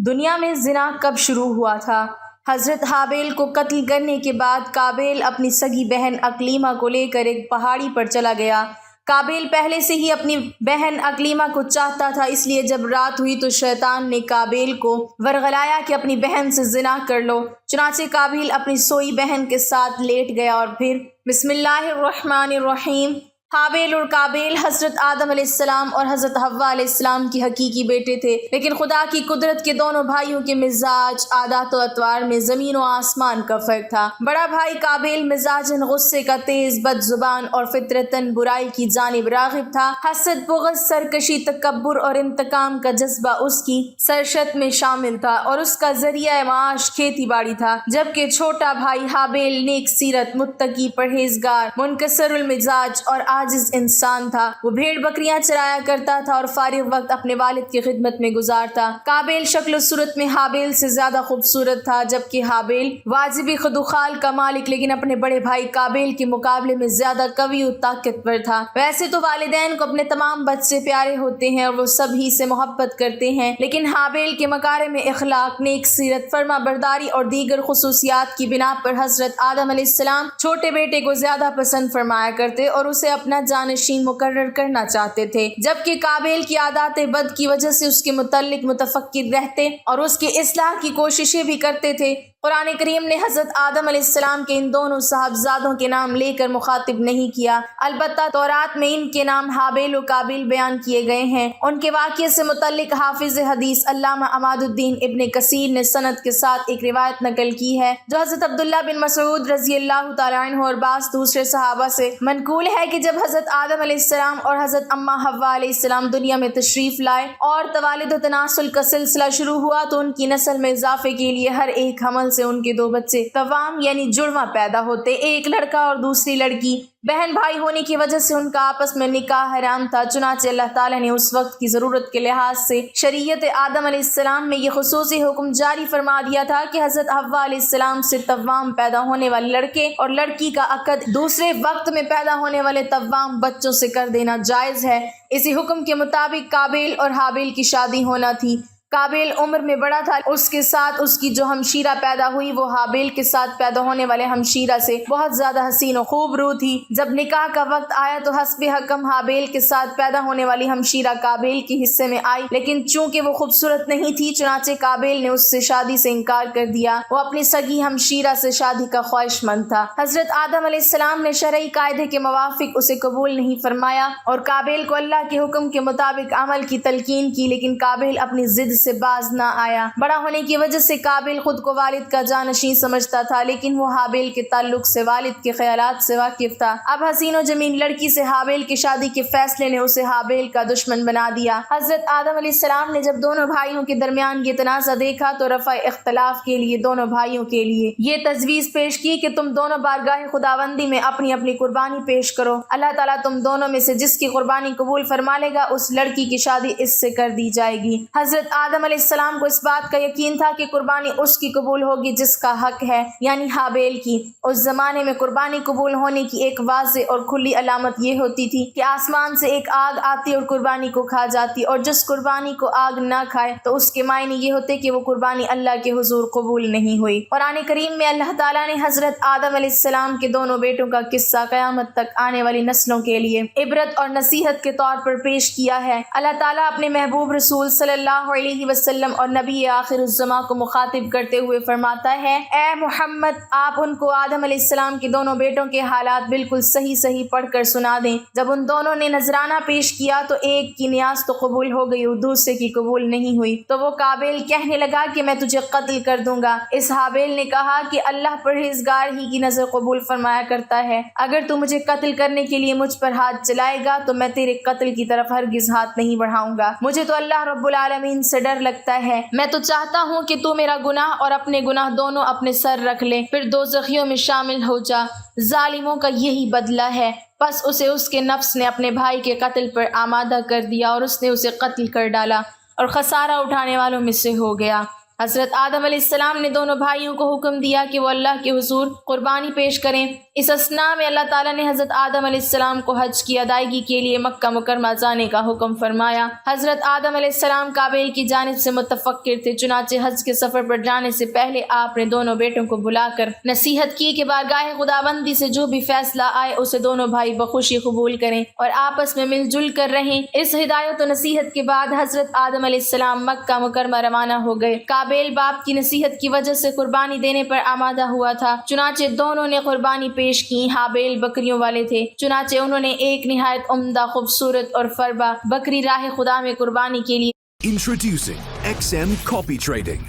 دنیا میں زنا کب شروع ہوا تھا؟ حضرت حابیل کو قتل کرنے کے بعد قابیل اپنی سگی بہن اکلیمہ کو لے کر ایک پہاڑی پر چلا گیا۔ قابیل پہلے سے ہی اپنی بہن اکلیمہ کو چاہتا تھا، اس لیے جب رات ہوئی تو شیطان نے قابیل کو ورغلایا کہ اپنی بہن سے زنا کر لو۔ چنانچہ قابیل اپنی سوئی بہن کے ساتھ لیٹ گیا اور پھر بسم اللہ الرحمن الرحیم۔ حابیل اور قابیل حضرت آدم علیہ السلام اور حضرت حوا علیہ السلام کی حقیقی بیٹے تھے، لیکن خدا کی قدرت کے دونوں بھائیوں کے مزاج، عادات و اطوار میں زمین و آسمان کا فرق تھا۔ بڑا بھائی قابیل مزاجاً غصے کا تیز، بد زبان اور فطرتاً برائی کی جانب راغب تھا۔ حسد، بغض، سرکشی، تکبر اور انتقام کا جذبہ اس کی سرشت میں شامل تھا اور اس کا ذریعہ معاش کھیتی باڑی تھا، جبکہ چھوٹا بھائی حابیل نیک سیرت، متقی، پرہیزگار، منکسر المزاج اور عاجز انسان تھا۔ وہ بھیڑ بکریاں چرایا کرتا تھا اور فارغ وقت اپنے والد کی خدمت میں گزارتا۔ قابیل شکل و صورت میں حابیل سے زیادہ خوبصورت تھا، جبکہ حابیل واجبی خد و خال کا مالک لیکن اپنے بڑے بھائی قابیل کے مقابلے میں زیادہ قوی و طاقتور تھا۔ ویسے تو والدین کو اپنے تمام بچے پیارے ہوتے ہیں اور وہ سب ہی سے محبت کرتے ہیں، لیکن حابیل کے مکارم اخلاق، نیک سیرت، فرما برداری اور دیگر خصوصیات کی بنا پر حضرت آدم علیہ السلام چھوٹے بیٹے کو زیادہ پسند فرمایا کرتے اور اسے اپنا جانشین مقرر کرنا چاہتے تھے، جبکہ قابیل کی عادات بد کی وجہ سے اس کے متعلق متفکر رہتے اور اس کی اصلاح کی کوششیں بھی کرتے تھے۔ قرآن کریم نے حضرت آدم علیہ السلام کے ان دونوں صاحبزادوں کے نام لے کر مخاطب نہیں کیا، البتہ تورات میں ان کے نام حابیل و قابیل بیان کیے گئے ہیں۔ ان کے واقعے سے متعلق حافظ حدیث علامہ عماد الدین ابن کثیر نے سند کے ساتھ ایک روایت نقل کی ہے جو حضرت عبداللہ بن مسعود رضی اللہ تعالیٰ عنہ اور بعض دوسرے صحابہ سے منقول ہے کہ جب حضرت آدم علیہ السلام اور حضرت اماں حوا علیہ السلام دنیا میں تشریف لائے اور توالد و تناسل کا سلسلہ شروع ہوا تو ان کی نسل میں اضافے کے لیے ہر ایک حمل سے ان کے دو بچے توام یعنی جڑواں پیدا ہوتے، ایک لڑکا اور دوسری لڑکی۔ بہن بھائی ہونے کی وجہ سے ان کا آپس میں نکاح حرام تھا، چنانچہ اللہ تعالیٰ نے اس وقت کی ضرورت کے لحاظ سے شریعت آدم علیہ السلام میں یہ خصوصی حکم جاری فرما دیا تھا کہ حضرت حوا علیہ السلام سے توام پیدا ہونے والے لڑکے اور لڑکی کا عقد دوسرے وقت میں پیدا ہونے والے توام بچوں سے کر دینا جائز ہے۔ اسی حکم کے مطابق قابیل اور حابیل کی شادی ہونا تھی۔ قابیل عمر میں بڑا تھا، اس کے ساتھ اس کی جو ہمشیرہ پیدا ہوئی وہ حابیل کے ساتھ پیدا ہونے والے ہمشیرہ سے بہت زیادہ حسین و خوب رو تھی۔ جب نکاح کا وقت آیا تو حسب حکم حابیل کے ساتھ پیدا ہونے والی ہمشیرہ قابیل کے حصے میں آئی، لیکن چونکہ وہ خوبصورت نہیں تھی چنانچہ قابیل نے اس سے شادی سے انکار کر دیا۔ وہ اپنی سگی ہمشیرہ سے شادی کا خواہش مند تھا۔ حضرت آدم علیہ السلام نے شرعی قاعدے کے موافق اسے قبول نہیں فرمایا اور قابیل کو اللہ کے حکم کے مطابق عمل کی تلقین کی، لیکن قابیل اپنی ضد سے باز نہ آیا۔ بڑا ہونے کی وجہ سے قابیل خود کو والد کا جانشین سمجھتا تھا، لیکن وہ حابیل کے تعلق سے والد کے خیالات سے واقف تھا۔ اب حسین و جمیل لڑکی سے حابیل کی شادی کے فیصلے نے اسے حابیل کا دشمن بنا دیا۔ حضرت آدم علیہ السلام نے جب دونوں بھائیوں کے درمیان یہ تنازع دیکھا تو رفع اختلاف کے لیے دونوں بھائیوں کے لیے یہ تجویز پیش کی کہ تم دونوں بارگاہ خداوندی میں اپنی اپنی قربانی پیش کرو، اللہ تعالیٰ تم دونوں میں سے جس کی قربانی قبول فرما لے گا اس لڑکی کی شادی اس سے کر دی جائے گی۔ حضرت آدم علیہ السلام کو اس بات کا یقین تھا کہ قربانی اس کی قبول ہوگی جس کا حق ہے، یعنی حابیل کی۔ اس زمانے میں قربانی قبول ہونے کی ایک واضح اور کھلی علامت یہ ہوتی تھی کہ آسمان سے ایک آگ آتی اور قربانی کو کھا جاتی، اور جس قربانی کو آگ نہ کھائے تو اس کے معنی یہ ہوتے کہ وہ قربانی اللہ کے حضور قبول نہیں ہوئی۔ قرآن کریم میں اللہ تعالیٰ نے حضرت آدم علیہ السلام کے دونوں بیٹوں کا قصہ قیامت تک آنے والی نسلوں کے لیے عبرت اور نصیحت کے طور پر پیش کیا ہے۔ اللہ تعالیٰ اپنے محبوب رسول صلی اللہ علیہ وسلم اور نبی آخر الزماں کو مخاطب کرتے ہوئے فرماتا ہے، اے محمد آپ ان کو آدم علیہ السلام کے دونوں بیٹوں کے حالات بالکل صحیح صحیح پڑھ کر سنا دیں۔ جب ان دونوں نے نذرانہ پیش کیا تو ایک کی نیاز تو قبول ہو گئی اور دوسرے کی قبول نہیں ہوئی، تو وہ قابیل کہنے لگا کہ میں تجھے قتل کر دوں گا۔ اس حابیل نے کہا کہ اللہ پرہیزگار ہی کی نظر قبول فرمایا کرتا ہے، اگر تو مجھے قتل کرنے کے لیے مجھ پر ہاتھ چلائے گا تو میں تیرے قتل کی طرف ہرگز ہاتھ نہیں بڑھاؤں گا۔ مجھے تو اللہ رب العالمین سے ڈر لگتا ہے، میں تو چاہتا ہوں کہ تو میرا گناہ اور اپنے گناہ دونوں اپنے سر رکھ لے، پھر دوزخیوں میں شامل ہو جا۔ ظالموں کا یہی بدلہ ہے۔ بس اسے اس کے نفس نے اپنے بھائی کے قتل پر آمادہ کر دیا اور اس نے اسے قتل کر ڈالا اور خسارہ اٹھانے والوں میں سے ہو گیا۔ حضرت آدم علیہ السلام نے دونوں بھائیوں کو حکم دیا کہ وہ اللہ کے حضور قربانی پیش کریں۔ اس اثناء میں اللہ تعالیٰ نے حضرت آدم علیہ السلام کو حج کی ادائیگی کے لیے مکہ مکرمہ جانے کا حکم فرمایا۔ حضرت آدم علیہ السلام قابیل کی جانب سے متفکر تھے، چنانچہ حج کے سفر پر جانے سے پہلے آپ نے دونوں بیٹوں کو بلا کر نصیحت کی کہ بارگاہ خداوندی سے جو بھی فیصلہ آئے اسے دونوں بھائی بخوشی قبول کریں اور آپس میں مل جل کر رہیں۔ اس ہدایت و نصیحت کے بعد حضرت آدم علیہ السلام مکہ مکرمہ روانہ ہو گئے۔ قابیل باپ کی نصیحت کی وجہ سے قربانی دینے پر آمادہ ہوا تھا، چنانچہ دونوں نے قربانی پیش کی۔ حابیل بکریوں والے تھے، چنانچہ انہوں نے ایک نہایت عمدہ، خوبصورت اور فربا بکری راہ خدا میں قربانی کے لیے Introducing XM Copy Trading.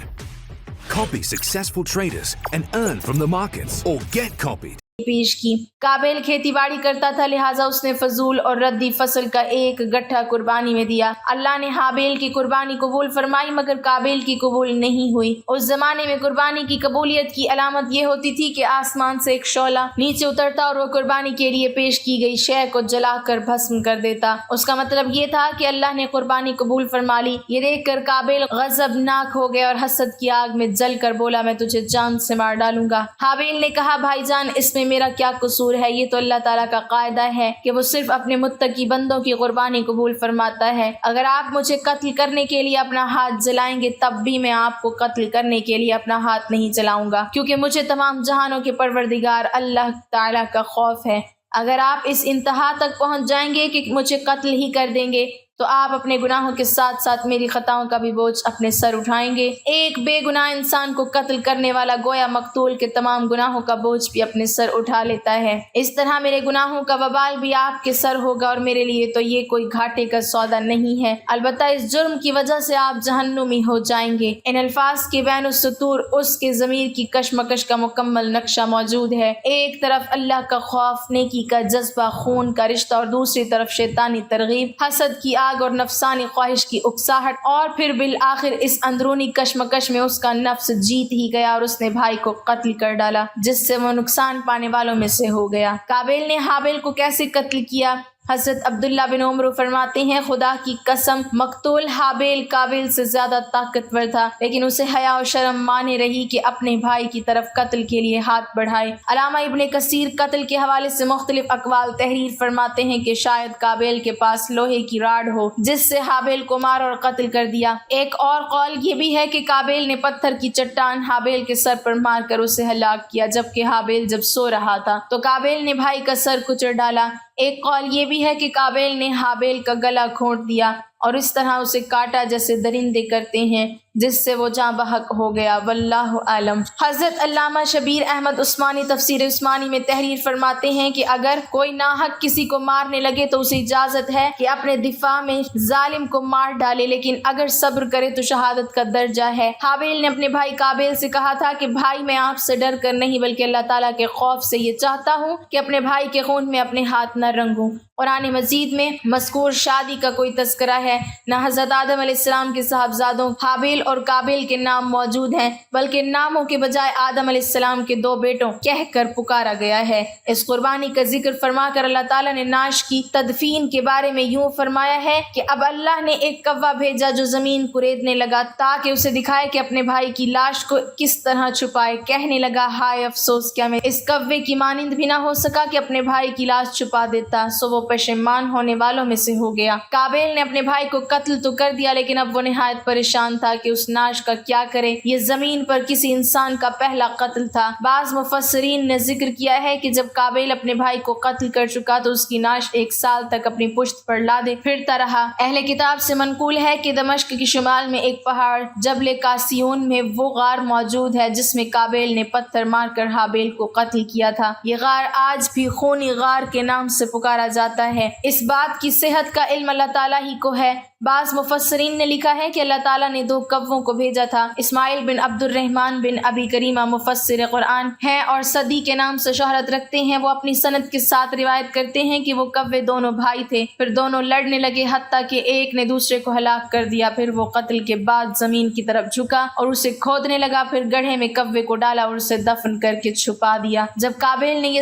Copy successful traders and earn from the markets or get copied. پیش کی۔ قابیل کھیتی باڑی کرتا تھا، لہٰذا اس نے فضول اور ردی فصل کا ایک گٹھا قربانی میں دیا۔ اللہ نے حابیل کی قربانی قبول فرمائی مگر قابیل کی قبول نہیں ہوئی۔ اس زمانے میں قربانی کی قبولیت کی علامت یہ ہوتی تھی کہ آسمان سے ایک شعلہ نیچے اترتا اور وہ قربانی کے لیے پیش کی گئی شے کو جلا کر بھسم کر دیتا۔ اس کا مطلب یہ تھا کہ اللہ نے قربانی قبول فرما لی۔ یہ دیکھ کر قابیل غضبناک ہو گیا اور حسد کی آگ میں جل کر بولا، میں تجھے جان سے مار ڈالوں گا۔ حابیل نے کہا، بھائی جان، اس میں میرا کیا قصور ہے؟ یہ تو اللہ تعالیٰ کا قاعدہ ہے کہ وہ صرف اپنے متقی بندوں کی قربانی قبول فرماتا ہے۔ اگر آپ مجھے قتل کرنے کے لیے اپنا ہاتھ جلائیں گے تب بھی میں آپ کو قتل کرنے کے لیے اپنا ہاتھ نہیں جلاؤں گا، کیونکہ مجھے تمام جہانوں کے پروردگار اللہ تعالیٰ کا خوف ہے۔ اگر آپ اس انتہا تک پہنچ جائیں گے کہ مجھے قتل ہی کر دیں گے تو آپ اپنے گناہوں کے ساتھ ساتھ میری خطاؤں کا بھی بوجھ اپنے سر اٹھائیں گے۔ ایک بے گناہ انسان کو قتل کرنے والا گویا مقتول کے تمام گناہوں کا بوجھ بھی اپنے سر اٹھا لیتا ہے۔ اس طرح میرے گناہوں کا وبال بھی آپ کے سر ہوگا اور میرے لیے تو یہ کوئی گھاٹے کا سودا نہیں ہے، البتہ اس جرم کی وجہ سے آپ جہنمی ہو جائیں گے۔ ان الفاظ کے بین السطور اس کے ضمیر کی کشمکش کا مکمل نقشہ موجود ہے۔ ایک طرف اللہ کا خوف، نیکی کا جذبہ، خون کا رشتہ، اور دوسری طرف شیطانی ترغیب، حسد کی آگ اور نفسانی خواہش کی اکساہٹ، اور پھر بالآخر اس اندرونی کشمکش میں اس کا نفس جیت ہی گیا اور اس نے بھائی کو قتل کر ڈالا، جس سے وہ نقصان پانے والوں میں سے ہو گیا۔ قابیل نے حابیل کو کیسے قتل کیا؟ حضرت عبداللہ بن عمر فرماتے ہیں، خدا کی قسم، مقتول حابیل قابیل سے زیادہ طاقتور تھا، لیکن اسے حیا و شرم مانے رہی کہ اپنے بھائی کی طرف قتل کے لیے ہاتھ بڑھائے۔ علامہ ابن کثیر قتل کے حوالے سے مختلف اقوال تحریر فرماتے ہیں کہ شاید قابیل کے پاس لوہے کی راڈ ہو جس سے حابیل کو مار اور قتل کر دیا۔ ایک اور قول یہ بھی ہے کہ قابیل نے پتھر کی چٹان حابیل کے سر پر مار کر اسے ہلاک کیا، جبکہ حابیل جب سو رہا تھا تو قابیل نے بھائی کا سر کچل ڈالا۔ ایک قول یہ بھی ہے کہ قابیل نے حابیل کا گلا گھونٹ دیا اور اس طرح اسے کاٹا جیسے درندے کرتے ہیں، جس سے وہ جاں بحق ہو گیا، واللہ عالم۔ حضرت علامہ شبیر احمد عثمانی تفسیر عثمانی میں تحریر فرماتے ہیں کہ اگر کوئی ناحق کسی کو مارنے لگے تو اسے اجازت ہے کہ اپنے دفاع میں ظالم کو مار ڈالے، لیکن اگر صبر کرے تو شہادت کا درجہ ہے۔ حابیل نے اپنے بھائی قابیل سے کہا تھا کہ بھائی، میں آپ سے ڈر کر نہیں بلکہ اللہ تعالیٰ کے خوف سے یہ چاہتا ہوں کہ اپنے بھائی کے خون میں اپنے ہاتھ نہ رنگوں۔ قرآن مجید میں مذکور شادی کا کوئی تذکرہ ہے، نہ حضرت آدم علیہ السلام کے صاحبزادوں حابیل اور قابیل کے نام موجود ہیں، بلکہ ناموں کے بجائے آدم علیہ السلام کے دو بیٹوں کہہ کر پکارا گیا ہے۔ اس قربانی کا ذکر فرما کر اللہ تعالیٰ نے نعش کی تدفین کے بارے میں یوں فرمایا ہے کہ اب اللہ نے ایک کوا بھیجا جو زمین کوریدنے لگا تاکہ اسے دکھائے کہ اپنے بھائی کی لاش کو کس طرح چھپائے۔ کہنے لگا، ہائے افسوس، کیا میں اس کوے کی مانند بھی نہ ہو سکا کہ اپنے بھائی کی لاش چھپا دیتا، سو وہ پشیمان ہونے والوں میں سے ہو گیا۔ قابیل نے اپنے بھائی کو قتل تو کر دیا، لیکن اب وہ نہایت پریشان تھا کہ اس نعش کا کیا کرے۔ یہ زمین پر کسی انسان کا پہلا قتل تھا۔ بعض مفسرین نے ذکر کیا ہے کہ جب قابیل اپنے بھائی کو قتل کر چکا تو اس کی نعش 1 سال تک اپنی پشت پر لادے پھرتا رہا۔ اہل کتاب سے منقول ہے کہ دمشق کے شمال میں ایک پہاڑ جبل قاسیون میں وہ غار موجود ہے جس میں قابیل نے پتھر مار کر حابیل کو قتل کیا تھا۔ یہ غار آج بھی خونی غار کے نام سے پکارا جاتا ہے۔ اس بات کی صحت کا علم اللہ تعالیٰ ہی کو ہے۔ بعض مفسرین نے لکھا ہے کہ اللہ تعالیٰ نے 2 کووں کو بھیجا تھا۔ اسماعیل بن عبد الرحمن بن ابی کریمہ مفسر قرآن ہیں اور صدی کے نام سے شہرت رکھتے ہیں۔ وہ اپنی سند کے ساتھ روایت کرتے ہیں کہ وہ کوے دونوں بھائی تھے، پھر دونوں لڑنے لگے حتیٰ کہ ایک نے دوسرے کو ہلاک کر دیا۔ پھر وہ قتل کے بعد زمین کی طرف جھکا اور اسے کھودنے لگا، پھر گڑھے میں کوے کو ڈالا اور اسے دفن کر کے چھپا دیا۔ جب قابیل نے یہ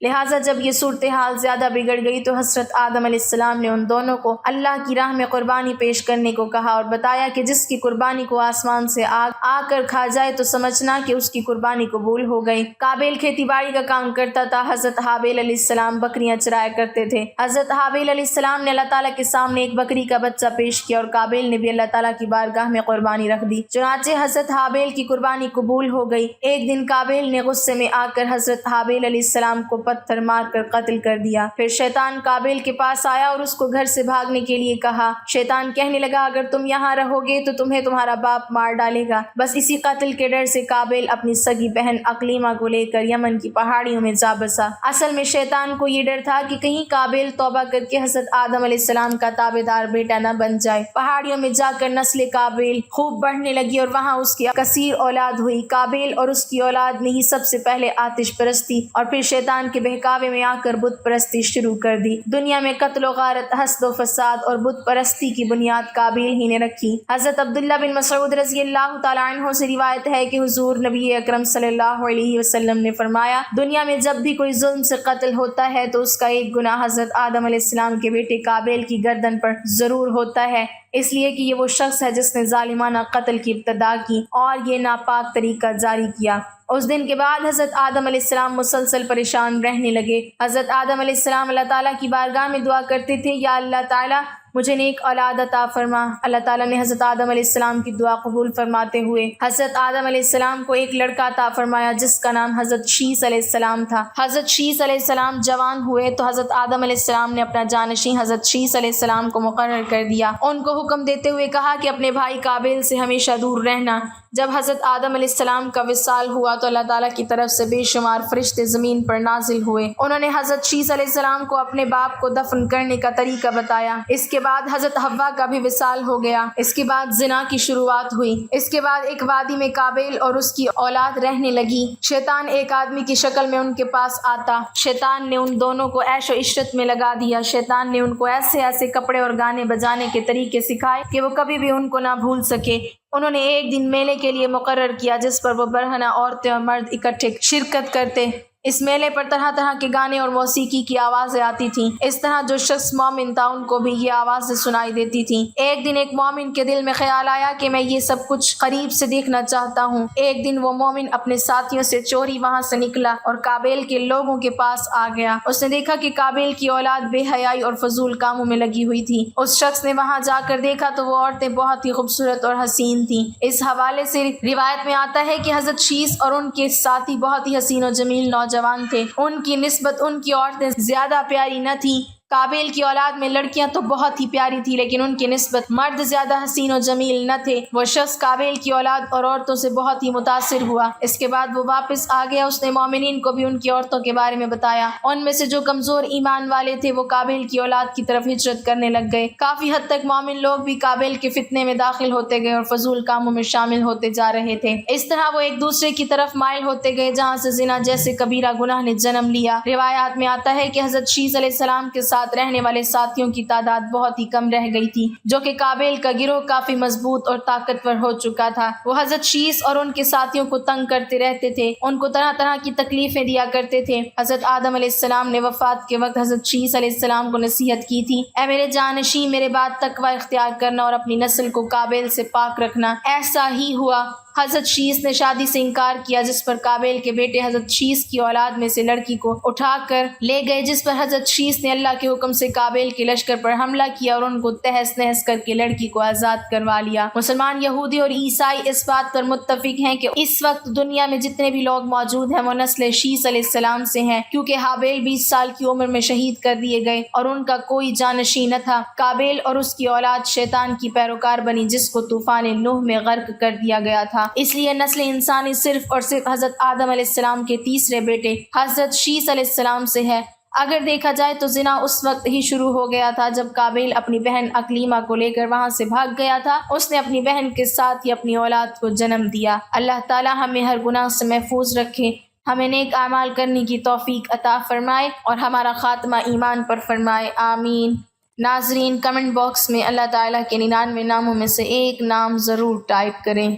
لہٰذا جب یہ صورتحال زیادہ بگڑ گئی تو حضرت آدم علیہ السلام نے ان دونوں کو اللہ کی راہ میں قربانی پیش کرنے کو کہا اور بتایا کہ جس کی قربانی کو آسمان سے آگ آ کر کھا جائے تو سمجھنا کہ اس کی قربانی قبول ہو گئی۔ قابیل کھیتی باڑی کا کام کرتا تھا، حضرت حابیل علیہ السلام بکریاں چرایا کرتے تھے۔ حضرت حابیل علیہ السلام نے اللہ تعالیٰ کے سامنے ایک بکری کا بچہ پیش کیا اور قابیل نے بھی اللہ تعالیٰ کی بارگاہ میں قربانی رکھ دی، چنانچہ حضرت حابیل کی قربانی قبول ہو گئی۔ ایک دن قابیل نے غصے میں آ کر حضرت حابیل علیہ السلام کو پتھر مار کر قتل کر دیا۔ پھر شیطان قابیل کے پاس آیا اور اس کو گھر سے بھاگنے کے لیے کہا۔ شیطان کہنے لگا اگر تم یہاں رہو گے تو تمہیں تمہارا باپ مار ڈالے گا۔ بس اسی قتل کے ڈر سے قابیل اپنی سگی بہن اقلیمہ کو لے کر یمن کی پہاڑیوں میں جا بسا۔ اصل میں شیطان کو یہ ڈر تھا کہ کہیں قابیل توبہ کر کے حضرت آدم علیہ السلام کا تابعدار بیٹا نہ بن جائے۔ پہاڑیوں میں جا کر نسل قابیل خوب بڑھنے لگی اور وہاں اس کی کثیر اولاد ہوئی۔ قابیل اور اس کی اولاد نے ہی سب سے پہلے آتش پرستی اور پھر شیطان کے بہکاوے میں آ کر بت پرستی شروع کر دی۔ دنیا میں قتل و غارت، حسد و فساد اور بت پرستی کی بنیاد قابیل ہی نے رکھی۔ حضرت عبداللہ بن مسعود رضی اللہ تعالیٰ عنہ سے روایت ہے کہ حضور نبی اکرم صلی اللہ علیہ وسلم نے فرمایا دنیا میں جب بھی کوئی ظلم سے قتل ہوتا ہے تو اس کا ایک گناہ حضرت آدم علیہ السلام کے بیٹے قابیل کی گردن پر ضرور ہوتا ہے، اس لیے کہ یہ وہ شخص ہے جس نے ظالمانہ قتل کی ابتدا کی اور یہ ناپاک طریقہ جاری کیا۔ اس دن کے بعد حضرت آدم علیہ السلام مسلسل پریشان رہنے لگے۔ حضرت آدم علیہ السلام اللہ تعالیٰ کی بارگاہ میں دعا کرتے تھے یا اللہ تعالیٰ مجھے نیک اولاد عطا فرما۔ اللہ تعالیٰ نے حضرت آدم علیہ السلام کی دعا قبول فرماتے ہوئے حضرت آدم علیہ السلام کو ایک لڑکا عطا فرمایا جس کا نام حضرت شیس علیہ السلام تھا۔ حضرت شیس علیہ السلام جوان ہوئے تو حضرت آدم علیہ السلام نے اپنا جانشین حضرت شیس علیہ السلام کو مقرر کر دیا۔ ان کو حکم دیتے ہوئے کہا کہ اپنے بھائی قابیل سے ہمیشہ دور رہنا۔ جب حضرت آدم علیہ السلام کا وصال ہوا تو اللہ تعالیٰ کی طرف سے بے شمار فرشتے زمین پر نازل ہوئے۔ انہوں نے حضرت شیس علیہ السلام کو اپنے باپ کو دفن کرنے کا طریقہ بتایا۔ اس کے بعد حضرت حوا کا بھی وصال ہو گیا۔ اس کے بعد زنا کی شروعات ہوئی۔ اس کے بعد ایک وادی میں قابیل اور اس کی اولاد رہنے لگی۔ شیطان ایک آدمی کی شکل میں ان کے پاس آتا۔ شیطان نے ان دونوں کو عیش و عشرت میں لگا دیا۔ شیطان نے ان کو ایسے ایسے کپڑے اور گانے بجانے کے طریقے سکھائے کہ وہ کبھی بھی ان کو نہ بھول سکے۔ انہوں نے ایک دن میلے کے لیے مقرر کیا جس پر وہ برہنہ عورتیں اور مرد اکٹھے شرکت کرتے۔ اس میلے پر طرح طرح کے گانے اور موسیقی کی آوازیں آتی تھیں۔ اس طرح جو شخص مومن تھا ان کو بھی یہ آوازیں سنائی دیتی تھیں۔ ایک دن ایک مومن کے دل میں خیال آیا کہ میں یہ سب کچھ قریب سے دیکھنا چاہتا ہوں۔ ایک دن وہ مومن اپنے ساتھیوں سے چوری وہاں سے نکلا اور قابیل کے لوگوں کے پاس آ گیا۔ اس نے دیکھا کہ قابیل کی اولاد بے حیائی اور فضول کاموں میں لگی ہوئی تھی۔ اس شخص نے وہاں جا کر دیکھا تو وہ عورتیں بہت ہی خوبصورت اور حسین تھیں۔ اس حوالے سے روایت میں آتا ہے کہ حضرت شیس اور ان کے ساتھی بہت ہی حسین و جمیل نوجوان تھے۔ ان کی نسبت ان کی عورتیں زیادہ پیاری نہ تھیں۔ قابیل کی اولاد میں لڑکیاں تو بہت ہی پیاری تھی لیکن ان کی نسبت مرد زیادہ حسین و جمیل نہ تھے۔ وہ شخص قابیل کی اولاد اور عورتوں سے بہت ہی متاثر ہوا۔ اس کے بعد وہ واپس آ گیا۔ اس نے مومنین کو بھی ان کی عورتوں کے بارے میں بتایا۔ ان میں سے جو کمزور ایمان والے تھے وہ قابیل کی اولاد کی طرف ہجرت کرنے لگ گئے۔ کافی حد تک مومن لوگ بھی قابیل کے فتنے میں داخل ہوتے گئے اور فضول کاموں میں شامل ہوتے جا رہے تھے۔ اس طرح وہ ایک دوسرے کی طرف مائل ہوتے گئے جہاں سے زنا جیسے کبیرہ گناہ نے جنم لیا۔ روایات میں آتا ہے کہ حضرت شیس علیہ السلام کے ساتھ رہنے والے ساتھیوں کی تعداد بہت ہی کم رہ گئی تھی، جو کہ قابیل کا گروہ کافی مضبوط اور طاقتور ہو چکا تھا۔ وہ حضرت شیس اور ان کے ساتھیوں کو تنگ کرتے رہتے تھے، ان کو طرح طرح کی تکلیفیں دیا کرتے تھے۔ حضرت آدم علیہ السلام نے وفات کے وقت حضرت شیس علیہ السلام کو نصیحت کی تھی، اے میرے جانشین میرے بعد تقوی اختیار کرنا اور اپنی نسل کو قابیل سے پاک رکھنا۔ ایسا ہی ہوا۔ حضرت شیس نے شادی سے انکار کیا جس پر قابیل کے بیٹے حضرت شیس کی اولاد میں سے لڑکی کو اٹھا کر لے گئے، جس پر حضرت شیس نے اللہ کے حکم سے قابیل کے لشکر پر حملہ کیا اور ان کو تہس نہس کر کے لڑکی کو آزاد کروا لیا۔ مسلمان، یہودی اور عیسائی اس بات پر متفق ہیں کہ اس وقت دنیا میں جتنے بھی لوگ موجود ہیں وہ نسل شیس علیہ السلام سے ہیں، کیونکہ حابیل 20 سال کی عمر میں شہید کر دیے گئے اور ان کا کوئی جانشین نہ تھا۔ قابیل اور اس کی اولاد شیطان کی پیروکار بنی جس کو طوفان نوح میں غرق کر دیا گیا تھا۔ اس لیے نسل انسانی صرف اور صرف حضرت آدم علیہ السلام کے تیسرے بیٹے حضرت شیس علیہ السلام سے ہے۔ اگر دیکھا جائے تو زنا اس وقت ہی شروع ہو گیا تھا جب قابیل اپنی بہن اقلیمہ کو لے کر وہاں سے بھاگ گیا تھا۔ اس نے اپنی بہن کے ساتھ ہی اپنی اولاد کو جنم دیا۔ اللہ تعالی ہمیں ہر گناہ سے محفوظ رکھے، ہمیں نیک اعمال کرنے کی توفیق عطا فرمائے اور ہمارا خاتمہ ایمان پر فرمائے، آمین۔ ناظرین، کمنٹ باکس میں اللہ تعالیٰ کے 99 ناموں میں سے ایک نام ضرور ٹائپ کریں۔